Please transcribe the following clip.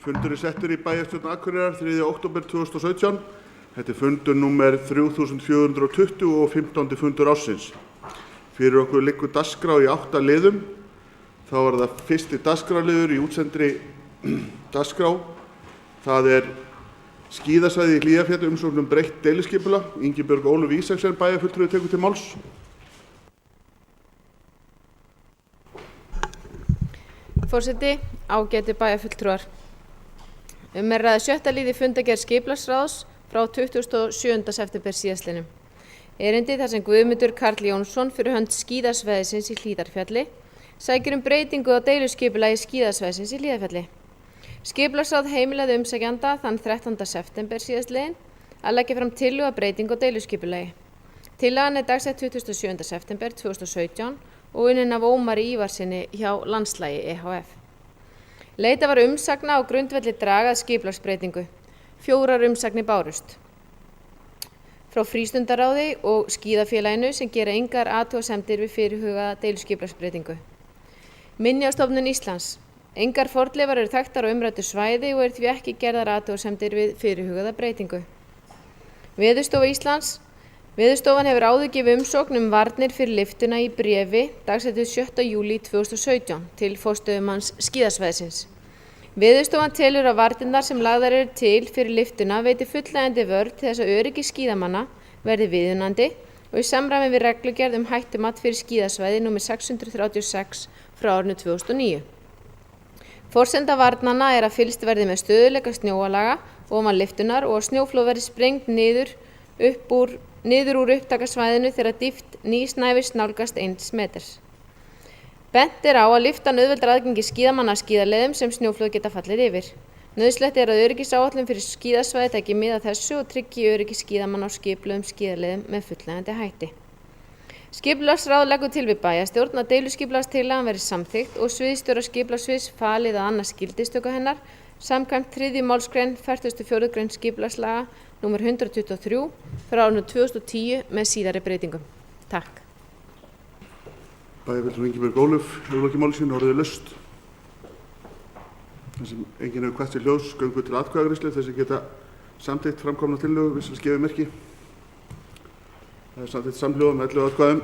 Fundur settur í bæjarstjórn Akureyrar 3. október 2017. Þetta fundur númer 3420 og 15. fundur ársins. Fyrir okkur liggur dagskrá í 8 liðum. Þá það fyrsti dagskrárliður í útsendri dagskrá. Það skíðasvæði í Hlíðarfjalli, umsókn breytt deiliskipulag. Ingibjörg Ólöf Ísaksen, bæjarfulltrúi, tekur til máls. Forseti, ágætu bæjarfulltrúar. Ræða 7. liði fundargerð skipulagsráðs frá 27. september síðastliðnum. Erindi þar sem Guðmundur Karl Jónsson fyrir hönd skíðasvæðisins í Hlíðarfjalli sækir breytingu á deiluskipulagi skíðasvæðisins í Hlíðarfjalli. Skipulagsráð heimilaði umsækjanda þann 13. september síðastliðinn að leggja fram tillögu að breytingu á deiluskipulagi. Tillagan dagsett 27. september 2017 og unnin af Ómari Ívarsinni hjá Landslagi ehf. Leitað var umsagna á grundvelli dragað skipulagsbreytingu. 4 umsagnir bárust. Frá Frístundaráði og Skíðafélaginu sem gera engar athugasemdir við fyrirhugaða deiluskipulagsbreytingu. Minjastofnun Íslands. Engar fornleifar þekktar á umræddu svæði og því ekki gerðar athugasemdir við fyrirhugaða breytingu. Veðurstofa Íslands. Veðurstofan hefur áður gefið umsókn varnir fyrir lyftuna í bréfi dagsettu 7. júlí 2017 til forstöðumanns skíðasvæðisins. Veðurstofan telur að varnirnar sem lagðar til fyrir lyftuna veiti fullnægjandi vörn til þess að öryggi skíðamanna verði viðunandi og í samræmi við reglugerð hættumat fyrir skíðasvæði nr. 636 frá árinu 2009. Forsenda varnanna að fylgst verði með stöðugleika snjóalaga ofan lyftunar og að snjóflóð verði sprengt niður úr upptakasvæðinu þegar dýpt nýsnævis nálgast 1 meters. Bent á að lyftan auðveldar aðgengi skíðamanna að skíðaleiðum sem snjóflóð geta fallið yfir. Nauðsynlegt að öryggisáætlun fyrir skíðasvæði taki mið af þessu og tryggi öryggi skíðamanna á skipulögðum skíðaleiðum með fullnægjandi hætti. Skipulagsráð leggur til við bæjarstjórn að deiluskipulagstillagan verði samþykkt og sviðsstjóra skipulagssviðs falið að annast gildistöku hennar samkvæmt 3. málsgrein 44. grein skipulagslaga nr. 123 frá árinu 2010 með síðari breytingum. Takk. Bæjarfulltrúi Ingibjörg Ólöf hefur lokið máli sínu, orðið laust. Þar sem enginn hefur hvatt til hljóðs, göngu til atkvæðagreiðslu, þess að geta samþykkt framkomna tillögu við sem skefið merki. Það samþykkt samhljóða með 11 atkvæðum.